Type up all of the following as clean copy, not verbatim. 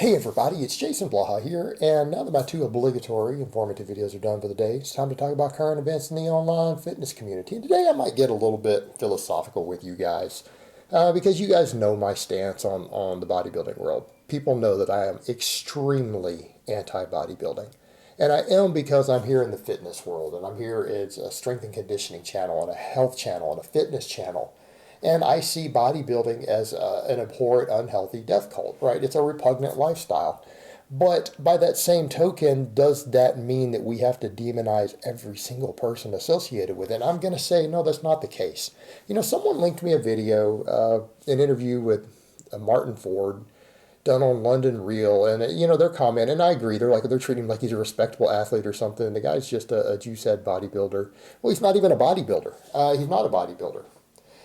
Hey everybody, it's Jason Blaha here, and now that my two obligatory informative videos are done for the day, it's time to talk about current events in the online fitness community. And today I might get a little bit philosophical with you guys, because you guys know my stance on the bodybuilding world. People know that I am extremely anti-bodybuilding. And I am because I'm here in the fitness world, and I'm here as a strength and conditioning channel, and a health channel, and a fitness channel. And I see bodybuilding as an abhorrent, unhealthy death cult, right? It's a repugnant lifestyle. But by that same token, does that mean that we have to demonize every single person associated with it? And I'm going to say, no, that's not the case. You know, someone linked me a video, an interview with Martyn done on London Real, and they're commenting, and I agree. They're treating him like he's a respectable athlete or something. The guy's just a juicehead bodybuilder. Well, he's not even a bodybuilder. He's not a bodybuilder.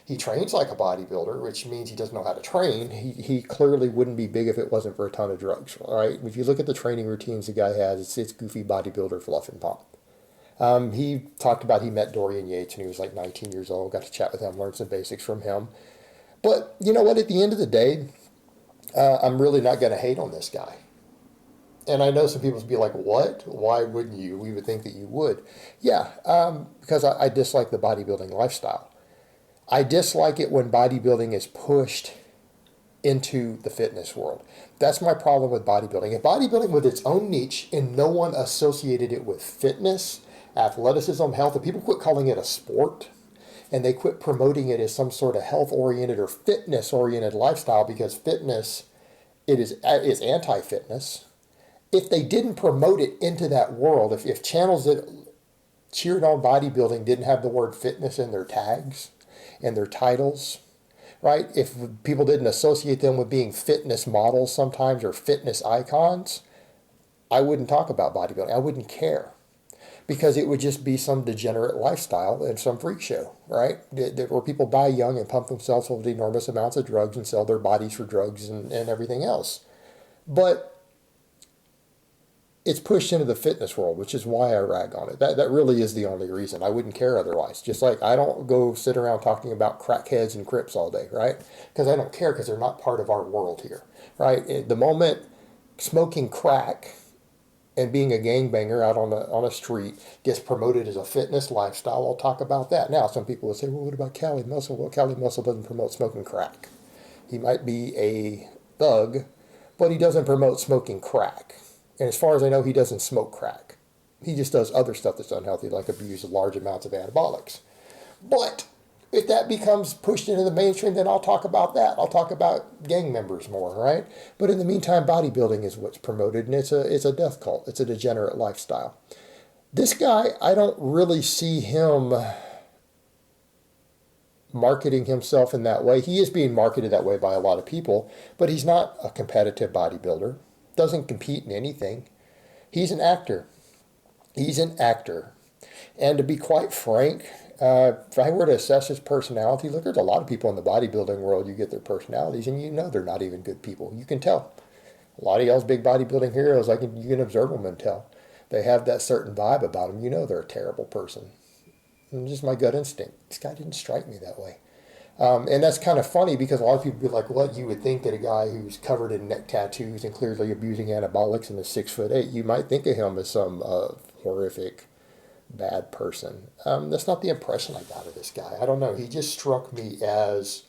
He trains like a bodybuilder, which means he doesn't know how to train. He clearly wouldn't be big if it wasn't for a ton of drugs, all right? If you look at the training routines the guy has, it's goofy bodybuilder fluff and pomp. He talked about he met Dorian Yates when he was like 19 years old, got to chat with him, learn some basics from him. But you know what? At the end of the day, I'm really not going to hate on this guy. And I know some people would be like, what? Why wouldn't you? We would think that you would. Yeah, because I dislike the bodybuilding lifestyle. I dislike it when bodybuilding is pushed into the fitness world. That's my problem with bodybuilding. If bodybuilding with its own niche and no one associated it with fitness, athleticism, health, and people quit calling it a sport and they quit promoting it as some sort of health-oriented or fitness-oriented lifestyle, because fitness, is anti-fitness. If they didn't promote it into that world, if channels that cheered on bodybuilding didn't have the word fitness in their tags and their titles, right? If people didn't associate them with being fitness models sometimes or fitness icons, I wouldn't talk about bodybuilding. I wouldn't care, because it would just be some degenerate lifestyle and some freak show, right? Where people die young and pump themselves with enormous amounts of drugs and sell their bodies for drugs and everything else. But it's pushed into the fitness world, which is why I rag on it. That really is the only reason. I wouldn't care otherwise. Just like I don't go sit around talking about crackheads and crips all day, right? Because I don't care, because they're not part of our world here, right? The moment smoking crack and being a gangbanger out on a street gets promoted as a fitness lifestyle, I'll talk about that. Now, some people will say, well, what about Cali Muscle? Well, Cali Muscle doesn't promote smoking crack. He might be a thug, but he doesn't promote smoking crack. And as far as I know, he doesn't smoke crack. He just does other stuff that's unhealthy, like abuse large amounts of anabolics. But if that becomes pushed into the mainstream, then I'll talk about that. I'll talk about gang members more, right? But in the meantime, bodybuilding is what's promoted, and it's a death cult. It's a degenerate lifestyle. This guy, I don't really see him marketing himself in that way. He is being marketed that way by a lot of people, but he's not a competitive bodybuilder. Doesn't compete in anything. He's an actor. He's an actor. And to be quite frank, if I were to assess his personality, look, there's a lot of people in the bodybuilding world, you get their personalities, and you know they're not even good people. You can tell. A lot of y'all's big bodybuilding heroes, you can observe them and tell. They have that certain vibe about them. You know they're a terrible person. And just my gut instinct. This guy didn't strike me that way. And that's kind of funny, because a lot of people be like, what? You would think that a guy who's covered in neck tattoos and clearly abusing anabolics and is 6'8", you might think of him as some horrific, bad person. That's not the impression I got of this guy. I don't know. He just struck me as,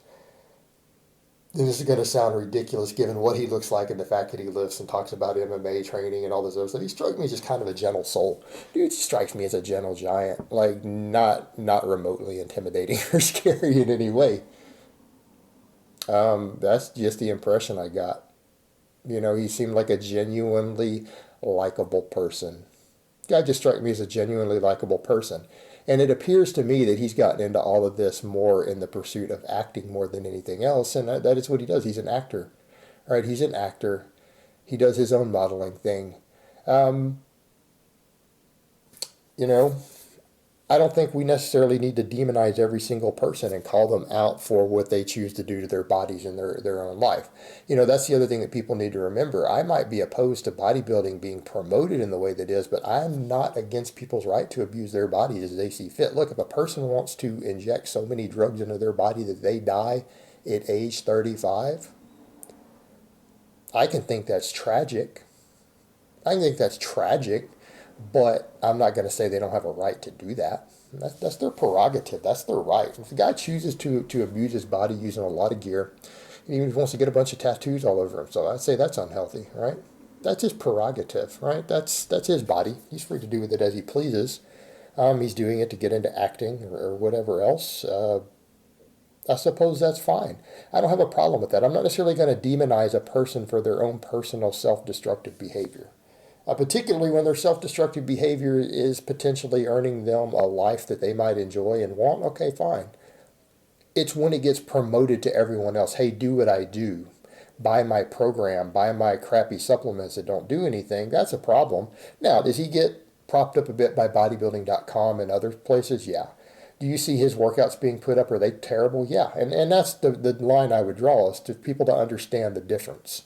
and this is going to sound ridiculous given what he looks like and the fact that he lifts and talks about MMA training and all this other stuff. He struck me as just kind of a gentle soul. Dude strikes me as a gentle giant, like not remotely intimidating or scary in any way. That's just the impression I got. You know, he seemed like a genuinely likable person. Guy just struck me as a genuinely likable person. And it appears to me that he's gotten into all of this more in the pursuit of acting more than anything else, and that is what he does. He's an actor. All right, he's an actor. He does his own modeling thing. You know, I don't think we necessarily need to demonize every single person and call them out for what they choose to do to their bodies in their own life. You know, that's the other thing that people need to remember. I might be opposed to bodybuilding being promoted in the way that is, but I'm not against people's right to abuse their bodies as they see fit. Look, if a person wants to inject so many drugs into their body that they die at age 35, I can think that's tragic. I think that's tragic, but I'm not going to say they don't have a right to do that. That's their prerogative. That's their right. If the guy chooses to abuse his body using a lot of gear, and even if he wants to get a bunch of tattoos all over him, so I'd say that's unhealthy, right? That's his prerogative, right? That's his body. He's free to do with it as he pleases. He's doing it to get into acting or whatever else. I suppose that's fine. I don't have a problem with that. I'm not necessarily going to demonize a person for their own personal self-destructive behavior. Particularly when their self-destructive behavior is potentially earning them a life that they might enjoy and want, okay, fine. It's when it gets promoted to everyone else. Hey, do what I do. Buy my program. Buy my crappy supplements that don't do anything. That's a problem. Now, does he get propped up a bit by bodybuilding.com and other places? Yeah. Do you see his workouts being put up? Are they terrible? Yeah. And that's the line I would draw, is to people to understand the difference.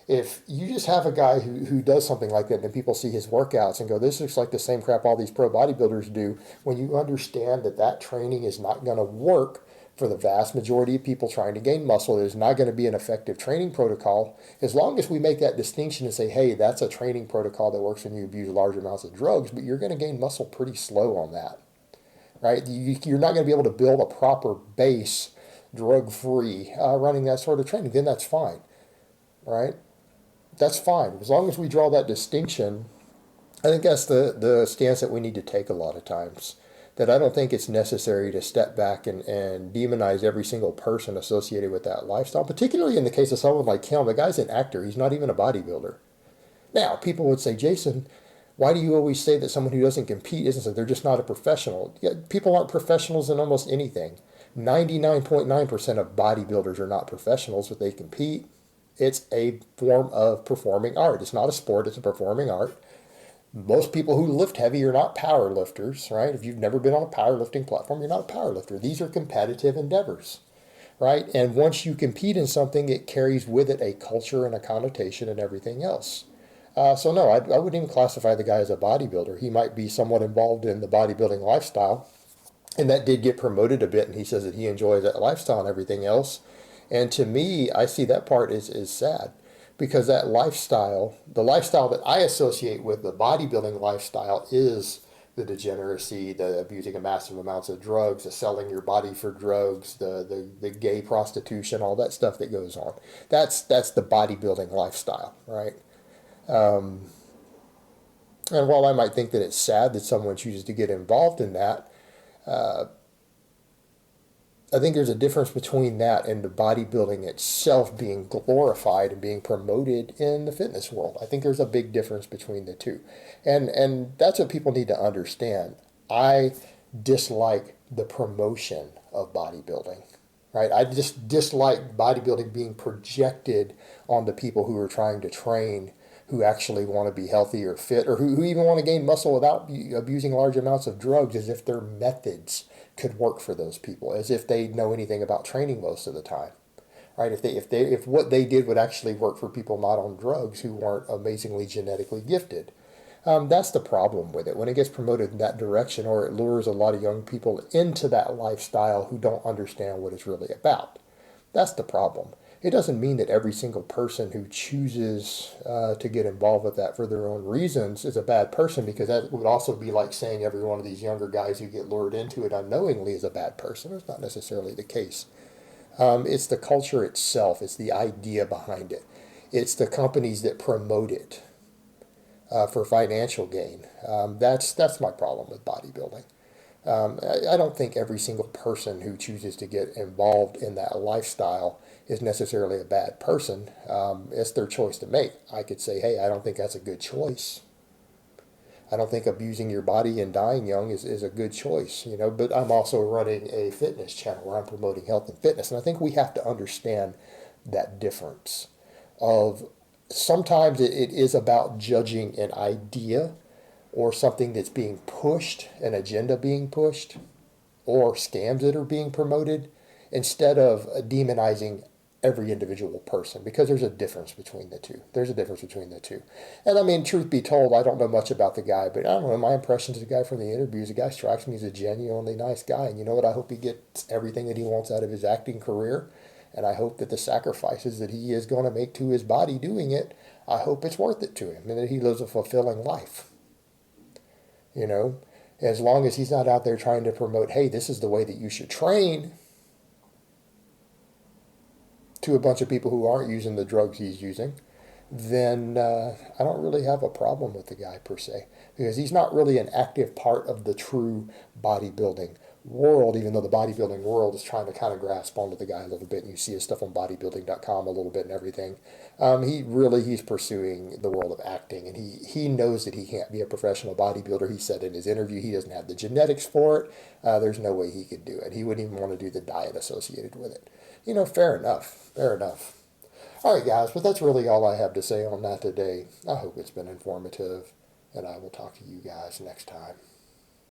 If you just have a guy who does something like that and people see his workouts and go, this looks like the same crap all these pro bodybuilders do, when you understand that that training is not going to work for the vast majority of people trying to gain muscle, it is not going to be an effective training protocol. As long as we make that distinction and say, hey, that's a training protocol that works when you abuse large amounts of drugs, but you're going to gain muscle pretty slow on that, right? You're not going to be able to build a proper base drug-free running that sort of training. Then that's fine, right? That's fine. As long as we draw that distinction, I think that's the stance that we need to take a lot of times. That I don't think it's necessary to step back and demonize every single person associated with that lifestyle, particularly in the case of someone like him. The guy's an actor. He's not even a bodybuilder. Now, people would say, Jason, why do you always say that someone who doesn't compete isn't, so they're just not a professional? Yeah, people aren't professionals in almost anything. 99.9% of bodybuilders are not professionals, but they compete. It's a form of performing art. It's not a sport, it's a performing art. Most people who lift heavy are not power lifters, right? If you've never been on a powerlifting platform, you're not a power lifter. These are competitive endeavors, right? And once you compete in something, it carries with it a culture and a connotation and everything else. So no, I wouldn't even classify the guy as a bodybuilder. He might be somewhat involved in the bodybuilding lifestyle, and that did get promoted a bit, and he says that he enjoys that lifestyle and everything else. And to me, I see that part is sad, because that lifestyle, the lifestyle that I associate with the bodybuilding lifestyle, is the degeneracy, the abusing of massive amounts of drugs, the selling your body for drugs, the gay prostitution, all that stuff that goes on. That's the bodybuilding lifestyle, right? And while I might think that it's sad that someone chooses to get involved in that, I think there's a difference between that and the bodybuilding itself being glorified and being promoted in the fitness world. I think there's a big difference between the two. And that's what people need to understand. I dislike the promotion of bodybuilding, right? I just dislike bodybuilding being projected on the people who are trying to train, who actually want to be healthy or fit, or who even want to gain muscle without abusing large amounts of drugs, as if their methods could work for those people, as if they know anything about training most of the time, right? If what they did would actually work for people not on drugs who weren't amazingly genetically gifted. That's the problem with it. When it gets promoted in that direction, or it lures a lot of young people into that lifestyle who don't understand what it's really about. That's the problem. It doesn't mean that every single person who chooses to get involved with that for their own reasons is a bad person, because that would also be like saying every one of these younger guys who get lured into it unknowingly is a bad person. That's not necessarily the case. It's the culture itself. It's the idea behind it. It's the companies that promote it for financial gain. That's my problem with bodybuilding. I don't think every single person who chooses to get involved in that lifestyle is necessarily a bad person. It's their choice to make. I could say, hey, I don't think that's a good choice. I don't think abusing your body and dying young is a good choice, but I'm also running a fitness channel where I'm promoting health and fitness. And I think we have to understand that difference of sometimes it is about judging an idea or something that's being pushed, an agenda being pushed, or scams that are being promoted, instead of demonizing every individual person, because there's a difference between the two. There's a difference between the two. And I mean, truth be told, I don't know much about the guy, but I don't know, my impressions of the guy from the interviews, the guy strikes me as a genuinely nice guy. And you know what? I hope he gets everything that he wants out of his acting career. And I hope that the sacrifices that he is going to make to his body doing it, I hope it's worth it to him and that he lives a fulfilling life. You know, as long as he's not out there trying to promote, hey, this is the way that you should train, to a bunch of people who aren't using the drugs he's using, then I don't really have a problem with the guy per se, because he's not really an active part of the true bodybuilding world, even though the bodybuilding world is trying to kind of grasp onto the guy a little bit, and you see his stuff on bodybuilding.com a little bit and everything. He's pursuing the world of acting, and he knows that he can't be a professional bodybuilder. He said in his interview he doesn't have the genetics for it. There's no way he could do it. He wouldn't even want to do the diet associated with it. You know, fair enough, fair enough. All right, guys, but that's really all I have to say on that today. I hope it's been informative, and I will talk to you guys next time.